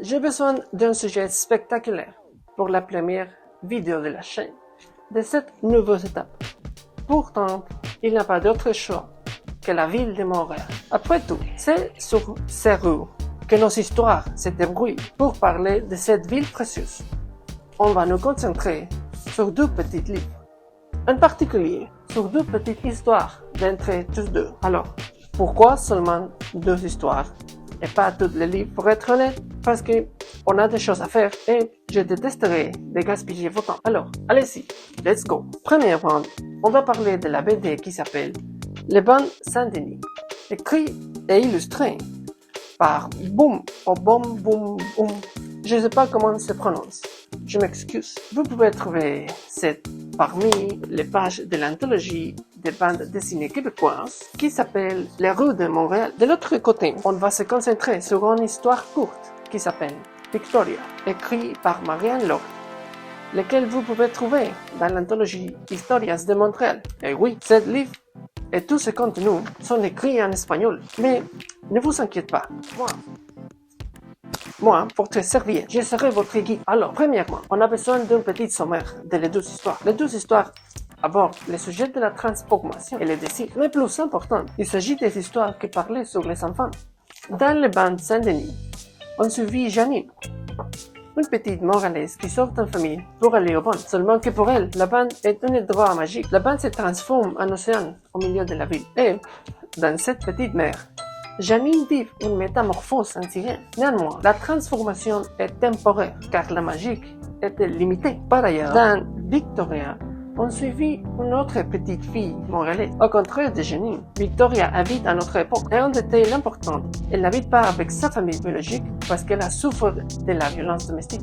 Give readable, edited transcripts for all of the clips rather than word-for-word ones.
j'ai besoin d'un sujet spectaculaire pour la première vidéo de la chaîne de cette nouvelle étape. Pourtant, il n'y a pas d'autre choix que la ville de Montréal. Après tout, c'est sur ces rues que nos histoires se débrouillent pour parler de cette ville précieuse. On va nous concentrer sur deux petits livres, en particulier sur deux petites histoires d'entre tous deux. Alors, pourquoi seulement deux histoires et pas tous les livres? Pour être honnête, parce que on a des choses à faire et je détesterais de gaspiller votre temps. Alors, allez-y, let's go. Premièrement, on va parler de la BD qui s'appelle Les Bandes Saint-Denis, écrit et illustré par Boom, je ne sais pas comment se prononce, je m'excuse. Vous pouvez trouver cette parmi les pages de l'anthologie des bandes dessinées québécoises qui s'appelle Les rues de Montréal. De l'autre côté, on va se concentrer sur une histoire courte qui s'appelle Victoria, écrite par Marianne Laure, lequel vous pouvez trouver dans l'anthologie Historias de Montréal. Et oui, ce livre et tous ces contenus sont écrits en espagnol, mais ne vous inquiétez pas, moi, pour te servir, je serai votre guide. Alors, premièrement, on a besoin d'un petit sommaire de les deux histoires. Les deux histoires abordent le sujet de la transformation et le désir. Mais plus important, il s'agit des histoires qui parlaient sur les enfants. Dans les bandes Saint-Denis, on suivit Janine, une petite moralaise qui sort en famille pour aller au bain. Seulement que pour elle, la bande est un endroit magique. La bande se transforme en océan au milieu de la ville. Et, dans cette petite mer, Janine vit une métamorphose en sirène. Néanmoins, la transformation est temporaire, car la magie est limitée. Par ailleurs, dans Victoria, on suivit une autre petite fille moralaise. Au contraire de Janine, Victoria habite à notre époque. Et un détail important, elle n'habite pas avec sa famille biologique parce qu'elle a souffert de la violence domestique.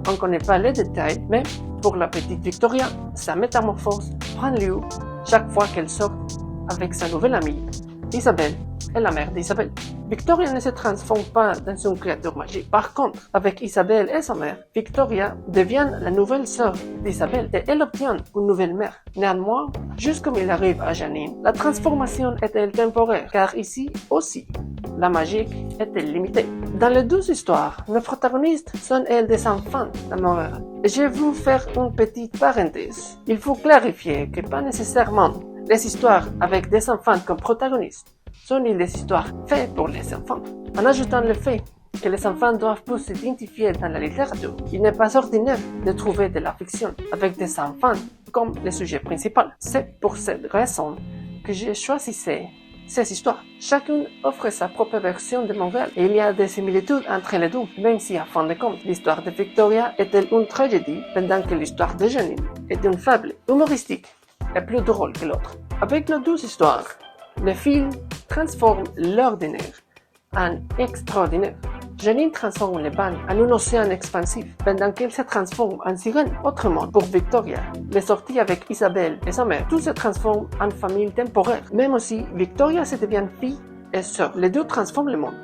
On ne connaît pas les détails, mais pour la petite Victoria, sa métamorphose prend lieu chaque fois qu'elle sort avec sa nouvelle amie, Isabelle, et la mère d'Isabelle. Victoria ne se transforme pas dans une créature magique. Par contre, avec Isabelle et sa mère, Victoria devient la nouvelle sœur d'Isabelle et elle obtient une nouvelle mère. Néanmoins, juste comme il arrive à Janine, la transformation est-elle temporaire, car ici aussi, la magie est limitée. Dans les deux histoires, nos protagonistes sont elles des enfants de Montréal. Je vais vous faire une petite parenthèse. Il faut clarifier que pas nécessairement les histoires avec des enfants comme protagonistes sont des histoires faites pour les enfants. En ajoutant le fait que les enfants doivent plus s'identifier dans la littérature, il n'est pas ordinaire de trouver de la fiction avec des enfants comme le sujet principal. C'est pour cette raison que j'ai choisi ces histoires. Chacune offre sa propre version de Montréal et il y a des similitudes entre les deux, même si à fin de compte, l'histoire de Victoria est-elle une tragédie, pendant que l'histoire de Janine est une fable humoristique et plus drôle que l'autre. Avec nos deux histoires, le film transforme l'ordinaire en extraordinaire. Janine transforme les bandes en un océan expansif, pendant qu'elle se transforme en sirène. Autrement, pour Victoria, les sorties avec Isabelle et sa mère, tout se transforme en famille temporaire. Même aussi, Victoria se devient fille et sœur. Les deux transforment le monde,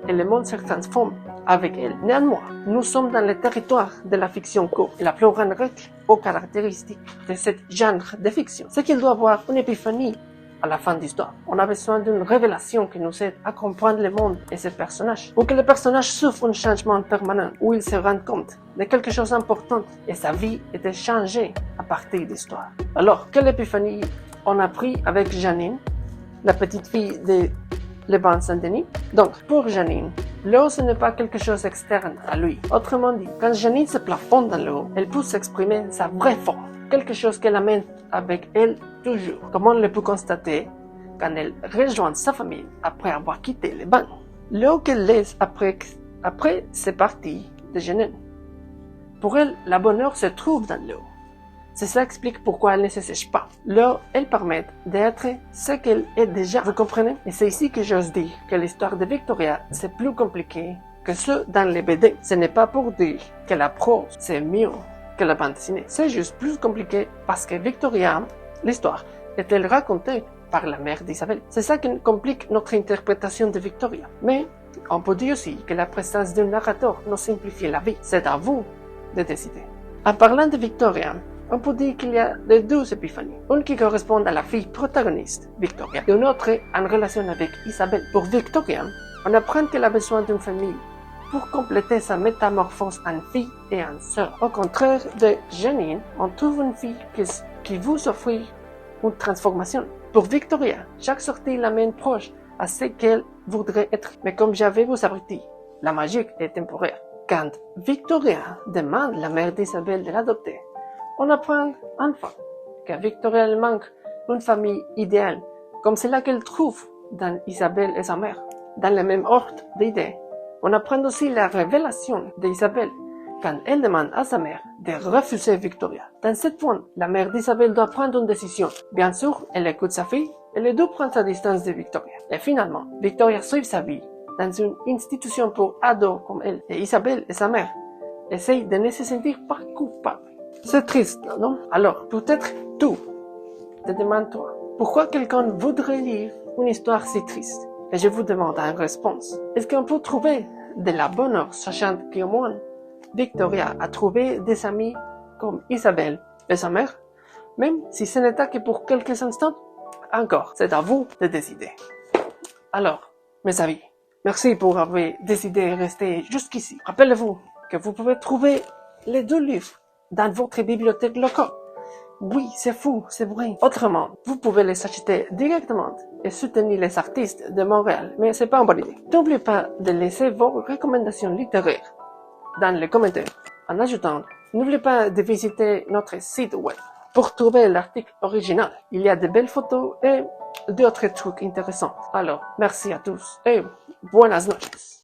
et le monde se transforme avec elle. Néanmoins, nous sommes dans le territoire de la fiction courte. La plus grande règle aux caractéristiques de ce genre de fiction, c'est qu'il doit avoir une épiphanie à la fin de l'histoire. On a besoin d'une révélation qui nous aide à comprendre le monde et ses personnages, ou que le personnage souffre un changement permanent, où il se rend compte de quelque chose d'important et sa vie était changée à partir de l'histoire. Alors, quelle épiphanie on a pris avec Janine, la petite fille de Les Bandes Saint-Denis? Donc, pour Janine, l'eau ce n'est pas quelque chose externe à lui. Autrement dit, quand Janine se plafonne dans l'eau, elle peut s'exprimer sa vraie forme, quelque chose qu'elle amène avec elle toujours, comme on le peut constater quand elle rejoint sa famille après avoir quitté les bancs. L'eau qu'elle laisse après ses parties de Janine. Pour elle, la bonheur se trouve dans l'eau. Ça explique pourquoi elle ne se sèche pas. L'eau, elle permet d'être ce qu'elle est déjà. Vous comprenez? Et c'est ici que j'ose dire que l'histoire de Victoria, c'est plus compliqué que ce dans les BD. Ce n'est pas pour dire que la prose, c'est mieux que la bande dessinée. C'est juste plus compliqué parce que Victoria, l'histoire, est-elle racontée par la mère d'Isabelle. C'est ça qui complique notre interprétation de Victoria. Mais on peut dire aussi que la présence d'un narrateur nous simplifie la vie. C'est à vous de décider. En parlant de Victoria, on peut dire qu'il y a deux épiphanies. Une qui correspond à la fille protagoniste, Victoria, et une autre en relation avec Isabelle. Pour Victoria, on apprend qu'elle a besoin d'une famille pour compléter sa métamorphose en fille et en sœur. Au contraire de Janine, on trouve une fille qui vous offre une transformation. Pour Victoria, chaque sortie l'amène proche à ce qu'elle voudrait être. Mais comme j'avais vous averti, la magie est temporaire. Quand Victoria demande la mère d'Isabelle de l'adopter, on apprend enfin que Victoria elle manque une famille idéale, comme celle qu'elle trouve dans Isabelle et sa mère. Dans le même ordre d'idées, on apprend aussi la révélation d'Isabelle quand elle demande à sa mère de refuser Victoria. Dans cette point, la mère d'Isabelle doit prendre une décision. Bien sûr, elle écoute sa fille et les deux prennent sa distance de Victoria. Et finalement, Victoria sauve sa vie dans une institution pour ados comme elle. Et Isabelle et sa mère essayent de ne se sentir pas coupables. C'est triste, non? Alors, peut-être tout. Te demande-toi, pourquoi quelqu'un voudrait lire une histoire si triste? Et je vous demande en réponse, est-ce qu'on peut trouver de la bonheur sachant qu'au moins Victoria a trouvé des amis comme Isabelle et sa mère, même si ce n'était que pour quelques instants? Encore, c'est à vous de décider. Alors, mes amis, merci pour avoir décidé de rester jusqu'ici. Rappelez-vous que vous pouvez trouver les deux livres dans votre bibliothèque locale. Oui, c'est fou, c'est vrai. Autrement, vous pouvez les acheter directement et soutenir les artistes de Montréal, mais c'est pas une bonne idée. N'oubliez pas de laisser vos recommandations littéraires dans les commentaires. En ajoutant, n'oubliez pas de visiter notre site web pour trouver l'article original. Il y a de belles photos et d'autres trucs intéressants. Alors, merci à tous et buenas noches.